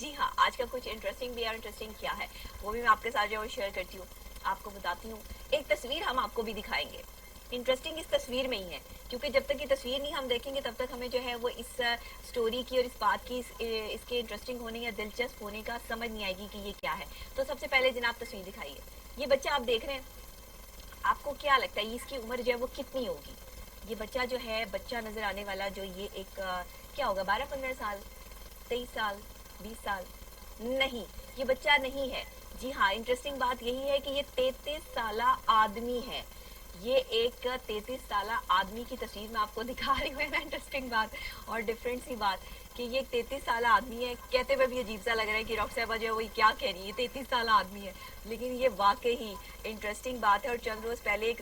جی ہاں، آج کا کچھ انٹرسٹنگ بھی ہے. انٹرسٹنگ کیا ہے وہ بھی میں آپ کے ساتھ جو ہے شیئر کرتی ہوں, آپ کو بتاتی ہوں. ایک تصویر ہم آپ کو بھی دکھائیں گے. انٹرسٹنگ اس تصویر میں ہی ہے, کیونکہ جب تک یہ تصویر نہیں ہم دیکھیں گے تب تک ہمیں جو ہے وہ اس سٹوری کی اور اس بات کی اس کے انٹرسٹنگ ہونے یا دلچسپ ہونے کا سمجھ نہیں آئے گی کہ یہ کیا ہے. تو سب سے پہلے جناب تصویر دکھائیے. یہ بچہ آپ دیکھ رہے ہیں, آپ کو کیا لگتا ہے اس کی عمر جو ہے وہ کتنی ہوگی؟ یہ بچہ جو ہے, بچہ نظر آنے والا جو یہ ایک کیا ہوگا, 12-15 سال, 23 سال, 20 سال؟ نہیں, یہ بچہ نہیں ہے. جی ہاں, انٹرسٹنگ بات یہی ہے کہ یہ 33 سالہ آدمی ہے. یہ ایک 33 سالہ آدمی کی تصویر میں آپ کو دکھا رہی ہوں نا. انٹرسٹنگ بات اور ڈفرینٹ سی بات کہ یہ ایک 33 سالہ آدمی ہے. کہتے ہوئے بھی عجیب سا لگ رہا ہے کہ رخ صاحبہ جو ہے وہی کیا کہہ رہی ہے, 33 سالہ آدمی ہے, لیکن یہ واقعی انٹرسٹنگ بات ہے. اور چند روز پہلے ایک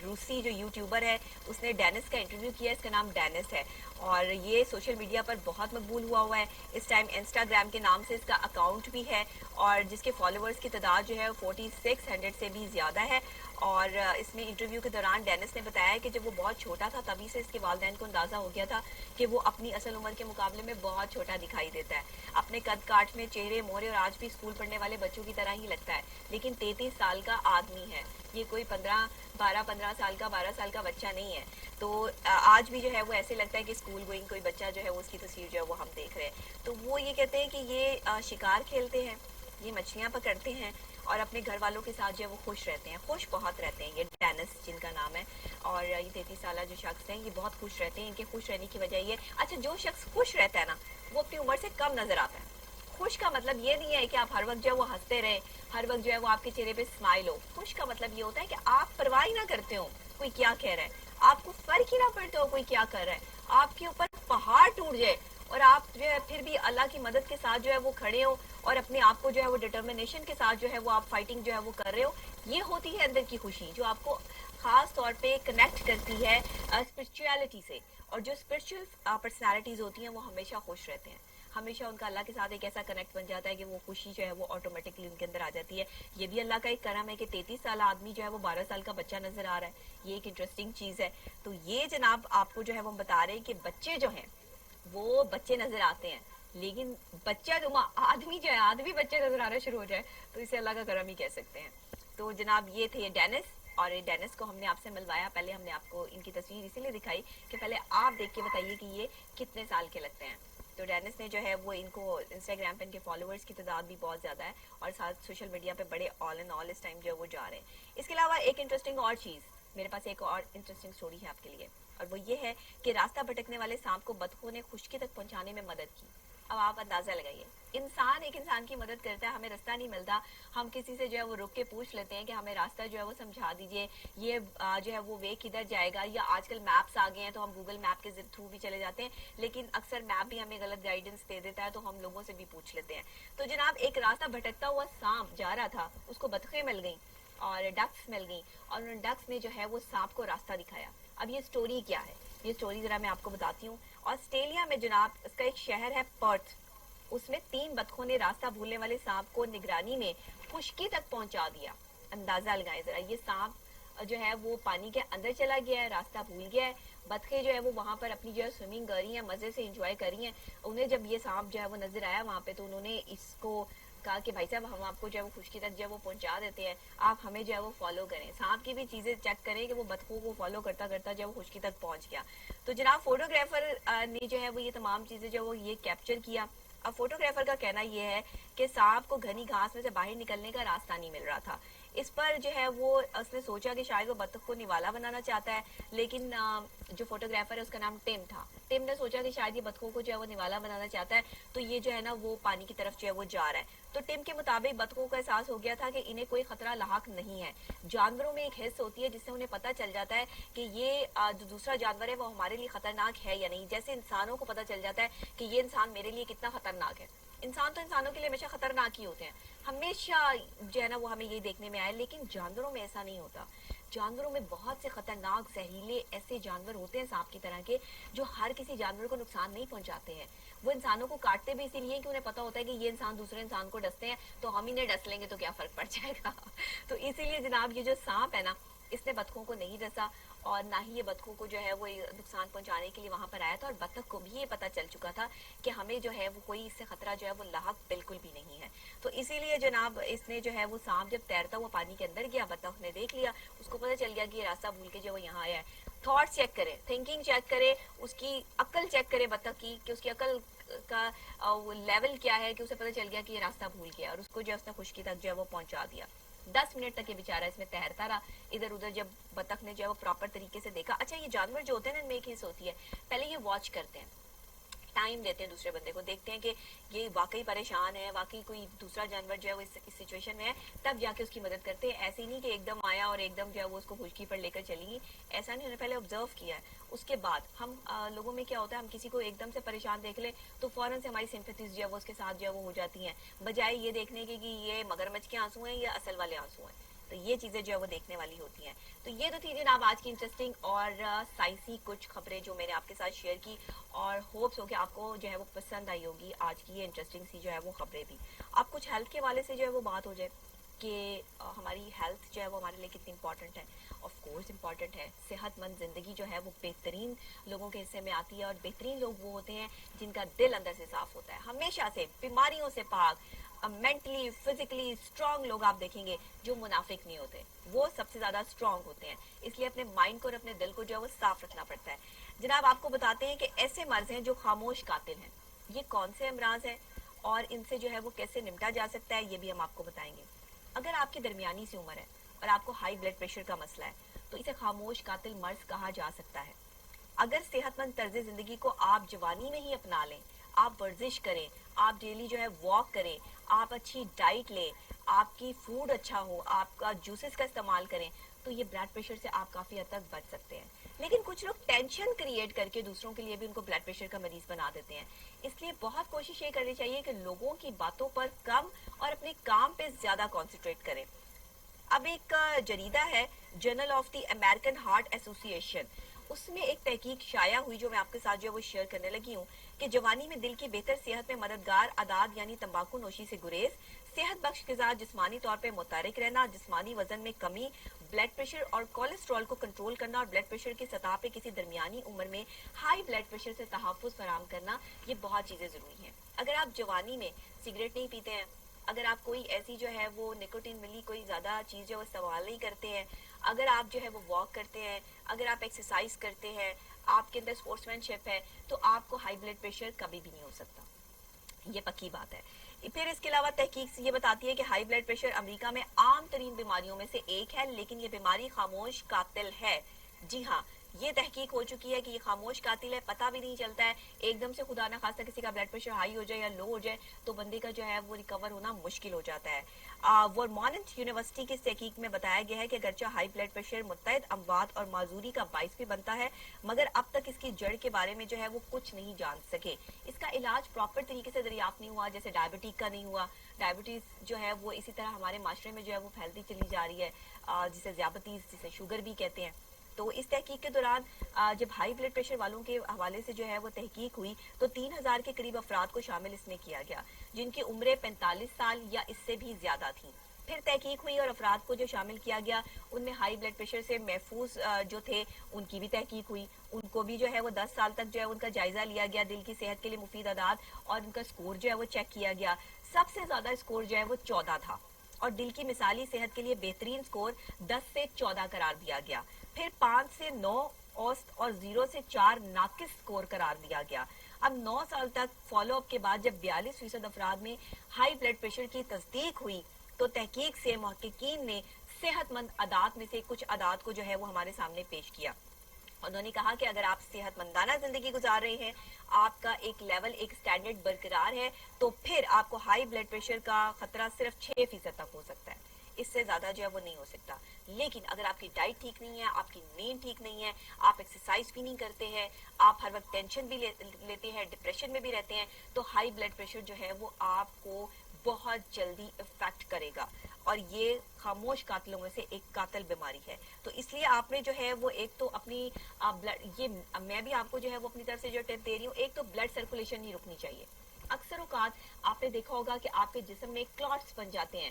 روسی جو یوٹیوبر ہے اس نے ڈینس کا انٹرویو کیا. اس کا نام ڈینس ہے اور یہ سوشل میڈیا پر بہت مقبول ہوا ہے. اس ٹائم انسٹاگرام کے نام سے اس کا اکاؤنٹ بھی ہے اور جس کے فالوورز کی تعداد جو ہے 4600 سے بھی زیادہ ہے. اور اس میں انٹرویو کے دوران ڈینس نے بتایا کہ جب وہ بہت چھوٹا تھا تبھی سے اس کے والدین کو اندازہ ہو گیا تھا کہ وہ اپنی اصل عمر کے مقابلے میں بہت چھوٹا دکھائی دیتا ہے. اپنے قد کاٹ میں, چہرے مورے, اور آج بھی اسکول پڑھنے والے بچوں کی طرح ہی لگتا ہے, لیکن 33 سال کا آدمی ہے. یہ کوئی 12-15 سال کا, 12 سال کا بچہ نہیں ہے. تو آج بھی جو ہے وہ ایسے لگتا ہے کہ اسکول گوئنگ کوئی بچہ جو ہے وہ اس کی تصویر جو ہے وہ ہم دیکھ رہے ہیں. تو وہ یہ کہتے ہیں کہ یہ شکار کھیلتے ہیں, یہ مچھلیاں پکڑتے ہیں اور اپنے گھر والوں کے ساتھ جو ہے وہ خوش رہتے ہیں. خوش بہت رہتے ہیں. یہ ڈینس جن کا نام ہے اور یہ 33 سالہ جو شخص ہیں یہ بہت خوش رہتے ہیں. ان کے خوش رہنے کی وجہ یہ, اچھا جو شخص خوش رہتا ہے نا وہ اپنی عمر سے کم نظر آتا ہے. خوش کا مطلب یہ نہیں ہے کہ آپ ہر وقت جو ہے وہ ہنستے رہیں, ہر وقت جو ہے وہ آپ کے چہرے پہ اسمائل ہو. خوش کا مطلب یہ ہوتا ہے کہ آپ پرواہ ہی نہ کرتے ہو کوئی کیا کہہ رہا ہے, آپ کو فرق ہی نہ پڑتا ہو کوئی کیا کر رہا ہے, آپ کے اوپر پہاڑ ٹوٹ جائے اور آپ جو ہے پھر بھی اللہ کی مدد کے ساتھ جو ہے وہ کھڑے ہو اور اپنے آپ کو جو ہے وہ ڈٹرمنیشن کے ساتھ جو ہے وہ آپ فائٹنگ جو ہے وہ کر رہے ہو. یہ ہوتی ہے اندر کی خوشی جو آپ کو خاص طور پہ کنیکٹ کرتی ہے اسپرچویلٹی سے. اور جو اسپرچل پرسنالٹیز ہوتی ہیں وہ ہمیشہ خوش رہتے ہیں, ہمیشہ ان کا اللہ کے ساتھ ایک ایسا کنیکٹ بن جاتا ہے کہ وہ خوشی جو ہے وہ آٹومیٹکلی ان کے اندر آ جاتی ہے. یہ بھی اللہ کا ایک کرم ہے کہ 33 سالہ آدمی جو ہے وہ 12 سال کا بچہ نظر آ رہا ہے. یہ ایک انٹرسٹنگ چیز ہے. تو یہ جناب آپ کو جو ہے وہ بتا رہے ہیں کہ بچے جو ہیں وہ بچے نظر آتے ہیں, لیکن بچہ جو آدمی جو ہے, آدمی بچے نظر آنا شروع ہو جائے تو اسے اللہ کا کرم ہی کہہ سکتے ہیں. تو جناب یہ تھے ڈینس, اور ڈینس کو ہم نے آپ سے ملوایا. پہلے ہم نے آپ کو ان کی تصویر اسی لیے دکھائی کہ پہلے آپ دیکھ کے بتائیے کہ یہ کتنے سال کے لگتے ہیں. تو ڈینس نے جو ہے وہ ان کو انسٹاگرام پہ ان کے فالوورز کی تعداد بھی بہت زیادہ ہے اور ساتھ سوشل میڈیا پہ بڑے آل ان آل اس ٹائم جو ہے وہ جا رہے ہیں. اس کے علاوہ ایک انٹرسٹنگ اور چیز, میرے پاس ایک اور انٹرسٹنگ سٹوری ہے آپ کے لیے, اور وہ یہ ہے کہ راستہ بھٹکنے والے سانپ کو بطخوں نے خشکی تک پہنچانے میں مدد کی. اب آپ اندازہ لگائیے, انسان ایک انسان کی مدد کرتا ہے, ہمیں راستہ نہیں ملتا, ہم کسی سے جو ہے وہ رک کے پوچھ لیتے ہیں کہ ہمیں راستہ جو ہے وہ سمجھا دیجئے, یہ جو ہے وہ وے کدھر جائے گا. یا آج کل میپس آ گئے ہیں تو ہم گوگل میپ کے تھرو بھی چلے جاتے ہیں, لیکن اکثر میپ بھی ہمیں غلط گائیڈنس دے دیتا ہے تو ہم لوگوں سے بھی پوچھ لیتے ہیں. تو جناب ایک راستہ بھٹکتا ہوا سانپ جا رہا تھا, اس کو بطخیں مل گئیں اور ڈکس مل گئیں, اور ان ڈکس نے جو ہے وہ سانپ کو راستہ دکھایا. اب یہ سٹوری کیا ہے, یہ سٹوری ذرا میں آپ کو بتاتی ہوں. آسٹریلیا میں جناب اس کا ایک شہر ہے پرتھ, اس میں 3 بطخوں نے راستہ بھولنے والے سانپ کو نگرانی میں خشکی تک پہنچا دیا. اندازہ لگائیں ذرا, یہ سانپ جو ہے وہ پانی کے اندر چلا گیا ہے, راستہ بھول گیا ہے, بطخیں جو ہے وہ وہاں پر اپنی جو ہے سوئمنگ کر رہی ہیں, مزے سے انجوائے کر رہی ہیں. انہیں جب یہ سانپ جو ہے وہ نظر آیا وہاں پہ تو انہوں نے اس کو کہا کہ بھائی صاحب ہم آپ کو جو ہے وہ خشکی تک جو ہے وہ پہنچا دیتے ہیں, آپ ہمیں جو ہے وہ فالو کریں. سانپ کی بھی چیزیں چیک کریں کہ وہ بطخوں کو فالو کرتا کرتا جو ہے وہ خشکی تک پہنچ گیا. تو جناب فوٹوگرافر نے جو ہے وہ یہ تمام چیزیں جو ہے وہ یہ کیپچر کیا. اب فوٹوگرافر کا کہنا یہ ہے کہ سانپ کو گھنی گھاس میں سے باہر نکلنے کا راستہ نہیں مل رہا تھا. اس پر جو ہے وہ اس نے سوچا کہ شاید وہ بطخ کو نوالا بنانا چاہتا ہے, لیکن جو فوٹوگرافر ہے اس کا نام ٹم تھا. ٹم نے سوچا کہ شاید یہ بطخوں کو جو ہے وہ نوالا بنانا چاہتا ہے تو یہ جو ہے نا وہ پانی کی طرف جو ہے وہ جا رہا ہے. تو ٹم کے مطابق بطخوں کا احساس ہو گیا تھا کہ انہیں کوئی خطرہ لاحق نہیں ہے. جانوروں میں ایک حس ہوتی ہے جس سے انہیں پتہ چل جاتا ہے کہ یہ جو دوسرا جانور ہے وہ ہمارے لیے خطرناک ہے یا نہیں. جیسے انسانوں کو پتہ چل جاتا ہے کہ یہ انسان میرے لیے کتنا خطرناک ہے. انسان تو انسانوں کے لیے ہمیشہ خطرناک ہی ہوتے ہیں, ہمیشہ جو ہے نا وہ ہمیں یہ دیکھنے میں آئے, لیکن جانوروں میں ایسا نہیں ہوتا. جانوروں میں بہت سے خطرناک زہریلے ایسے جانور ہوتے ہیں سانپ کی طرح کے, جو ہر کسی جانور کو نقصان نہیں پہنچاتے ہیں. وہ انسانوں کو کاٹتے بھی اسی لیے کہ انہیں پتا ہوتا ہے کہ یہ انسان دوسرے انسان کو ڈستے ہیں تو ہم انہیں ڈس لیں گے تو کیا فرق پڑ جائے گا. تو اسی لیے جناب یہ جو سانپ ہے نا اس نے بطخوں کو نہیں ڈسا, اور نہ ہی یہ بطخوں کو جو ہے وہ نقصان پہنچانے کے لیے وہاں پر آیا تھا, اور بطخ کو بھی یہ پتہ چل چکا تھا کہ ہمیں جو ہے وہ کوئی اس سے خطرہ جو ہے وہ لاحق بالکل بھی نہیں ہے. تو اسی لیے جناب اس نے جو ہے وہ سانپ جب تیرتا ہوا پانی کے اندر گیا, بطخ نے دیکھ لیا, اس کو پتہ چل گیا کہ یہ راستہ بھول کے جو وہ یہاں آیا ہے. تھاٹ چیک کرے, تھنکنگ چیک کرے, اس کی عقل چیک کرے بطخ کی کہ اس کی عقل کا لیول کیا ہے, کہ اسے پتہ چل گیا کہ یہ راستہ بھول گیا, اور اس کو جو ہے اس نے خشکی تک جو ہے وہ پہنچا دیا. 10 منٹ تک یہ بیچارہ اس میں تیرتا رہا ادھر ادھر. جب بطخ نے جو ہے وہ پراپر طریقے سے دیکھا, اچھا یہ جانور جو ہوتے ہیں نا ان میں ایک حص ہوتی ہے, پہلے یہ واچ کرتے ہیں, ٹائم دیتے ہیں دوسرے بندے کو, دیکھتے ہیں کہ یہ واقعی پریشان ہے, واقعی کوئی دوسرا جانور جو ہے وہ اس سچویشن میں ہے, تب جا کے اس کی مدد کرتے ہیں. ایسے ہی نہیں کہ ایک دم آیا اور ایک دم جو ہے وہ اس کو خشکی پر لے کر چلی گئی, ایسا نہیں, انہوں نے پہلے آبزرو کیا ہے. اس کے بعد ہم لوگوں میں کیا ہوتا ہے, ہم کسی کو ایک دم سے پریشان دیکھ لیں تو فوراً سے ہماری سمپیتھیز جو ہے وہ اس کے ساتھ جو ہے وہ ہو جاتی ہیں, بجائے یہ دیکھنے کے کہ یہ مگرمچھ کے آنسو ہیں یا اصل والے آنسو ہیں. تو یہ چیزیں جو ہے وہ دیکھنے والی ہوتی ہیں. تو یہ تو تھی جناب آج کی انٹرسٹنگ اور سائنسی کچھ خبریں جو میں نے آپ کے ساتھ شیئر کی, اور ہوپس ہو کہ آپ کو جو ہے وہ پسند آئی ہوگی آج کی یہ انٹرسٹنگ سی جو ہے وہ خبریں بھی. آپ کچھ ہیلتھ کے حوالے سے جو ہے وہ بات ہو جائے کہ ہماری ہیلتھ جو ہے وہ ہمارے لیے کتنی امپورٹنٹ ہے. آف کورس امپورٹنٹ ہے. صحت مند زندگی جو ہے وہ بہترین لوگوں کے حصے میں آتی ہے, اور بہترین لوگ وہ ہوتے ہیں جن کا دل اندر سے صاف ہوتا ہے, ہمیشہ سے بیماریوں سے پاک, مینٹلی فزیکلی اسٹرانگ لوگ آپ دیکھیں گے جو منافق نہیں ہوتے, وہ سب سے زیادہ اسٹرانگ ہوتے ہیں. اس لیے اپنے مائنڈ کو اور اپنے دل کو جو ہے وہ صاف رکھنا پڑتا ہے. جناب آپ کو بتاتے ہیں کہ ایسے مرض ہیں جو خاموش قاتل ہیں. یہ کون سے امراض ہیں اور ان سے جو ہے وہ کیسے نمٹا جا سکتا ہے, یہ بھی ہم آپ کو بتائیں گے. اگر آپ کی درمیانی سی عمر ہے اور آپ کو ہائی بلڈ پریشر کا مسئلہ ہے تو اسے خاموش قاتل مرض کہا جا سکتا ہے. اگر صحت مند طرز زندگی کو آپ جوانی میں ہی اپنا لیں, آپ ورزش کریں, آپ ڈیلی جو ہے واک کریں, آپ اچھی ڈائٹ لیں, آپ کی فوڈ اچھا ہو, آپ کا جوسز کا استعمال کریں, تو یہ بلڈ پریشر سے آپ کافی حد تک بچ سکتے ہیں. لیکن کچھ لوگ ٹینشن کریٹ کر کے دوسروں کے لیے بھی ان کو بلڈ پریشر کا مریض بنا دیتے ہیں. اس لیے بہت کوشش یہ کرنی چاہیے کہ لوگوں کی باتوں پر کم اور اپنے کام پہ زیادہ کانسنٹریٹ کریں. اب ایک جریدہ ہے journal of the American Heart Association, اس میں ایک تحقیق شائع ہوئی جو میں آپ کے ساتھ جو ہے وہ شیئر کرنے لگی ہوں کہ جوانی میں دل کی بہتر صحت میں مددگار عادات یعنی تمباکو نوشی سے گریز, صحت بخش غذا, جسمانی طور پہ متحرک رہنا, جسمانی وزن میں کمی, بلڈ پریشر اور کولیسٹرول کو کنٹرول کرنا, اور بلڈ پریشر کی سطح پہ کسی درمیانی عمر میں ہائی بلڈ پریشر سے تحفظ فراہم کرنا, یہ بہت چیزیں ضروری ہیں. اگر آپ جوانی میں سگریٹ نہیں پیتے ہیں, اگر آپ کوئی ایسی جو ہے وہ نکوٹین ملی کوئی زیادہ چیز جو استعمال نہیں کرتے ہیں, اگر آپ جو ہے وہ واک کرتے ہیں, اگر آپ ایکسرسائز کرتے ہیں, آپ کے اندر اسپورٹس مین شپ ہے, تو آپ کو ہائی بلڈ پریشر کبھی بھی نہیں ہو سکتا, یہ پکی بات ہے. پھر اس کے علاوہ تحقیق یہ بتاتی ہے کہ ہائی بلڈ پریشر امریکہ میں عام ترین بیماریوں میں سے ایک ہے, لیکن یہ بیماری خاموش قاتل ہے. جی ہاں, یہ تحقیق ہو چکی ہے کہ یہ خاموش قاتل ہے, پتہ بھی نہیں چلتا ہے. ایک دم سے خدا نہ خواستہ کسی کا بلڈ پریشر ہائی ہو جائے یا لو ہو جائے تو بندے کا جو ہے وہ ریکور ہونا مشکل ہو جاتا ہے. ورمونٹ یونیورسٹی کی اس تحقیق میں بتایا گیا ہے کہ اگرچہ ہائی بلڈ پریشر متعدد اموات اور معذوری کا باعث بھی بنتا ہے, مگر اب تک اس کی جڑ کے بارے میں جو ہے وہ کچھ نہیں جان سکے. اس کا علاج پراپر طریقے سے دریافت نہیں ہوا, جیسے ڈائبٹیز کا نہیں ہوا. ڈائبٹیز جو ہے وہ اسی طرح ہمارے معاشرے میں جو ہے وہ پھیلتی چلی جا رہی ہے, جسے ذیابطیس, جسے شوگر بھی کہتے ہیں. تو اس تحقیق کے دوران جب ہائی بلڈ پریشر والوں کے حوالے سے جو ہے وہ تحقیق ہوئی تو 3000 کے قریب افراد کو شامل اس میں کیا گیا جن کی عمریں 45 سال یا اس سے بھی زیادہ تھیں. پھر تحقیق ہوئی اور افراد کو جو شامل کیا گیا ان میں ہائی بلڈ پریشر سے محفوظ جو تھے ان کی بھی تحقیق ہوئی. ان کو بھی جو ہے وہ 10 سال تک جو ہے ان کا جائزہ لیا گیا, دل کی صحت کے لیے مفید عادات اور ان کا سکور جو ہے وہ چیک کیا گیا. سب سے زیادہ سکور جو ہے وہ 14 تھا, اور دل کی مثالی صحت کے لیے بہترین سکور 10 سے 14 قرار دیا گیا. پھر 5 سے 9 اوسط اور 0 سے 4 ناقص سکور قرار دیا گیا. اب 9 سال تک فالو اپ کے بعد جب 42% افراد میں ہائی بلڈ پریشر کی تصدیق ہوئی تو تحقیق سے محققین نے صحت مند عادات میں سے کچھ عادات کو جو ہے وہ ہمارے سامنے پیش کیا. انہوں نے کہا کہ اگر آپ صحت مندانہ زندگی گزار رہے ہیں, آپ کا ایک لیول, ایک سٹینڈرڈ برقرار ہے, تو پھر آپ کو ہائی بلڈ پریشر کا خطرہ صرف 6% تک ہو سکتا ہے, اس سے زیادہ جو ہے وہ نہیں ہو سکتا. لیکن اگر آپ کی ڈائٹ ٹھیک نہیں ہے, آپ کی نیند ٹھیک نہیں ہے, آپ ایکسرسائز بھی نہیں کرتے ہیں, آپ ہر وقت ٹینشن بھی لیتے ہیں, ڈپریشن میں بھی رہتے ہیں, تو ہائی بلڈ پریشر جو ہے وہ آپ کو بہت جلدی افیکٹ کرے گا, اور یہ خاموش قاتلوں میں سے ایک قاتل بیماری ہے. تو اس لیے آپ نے جو ہے وہ ایک تو اپنی یہ میں بھی آپ کو جو ہے وہ اپنی طرف سے جو ٹپ دے رہی ہوں, ایک تو بلڈ سرکولیشن نہیں رکنی چاہیے. اکثر اوقات آپ نے دیکھا ہوگا کہ آپ کے جسم میں کلاٹس بن جاتے ہیں,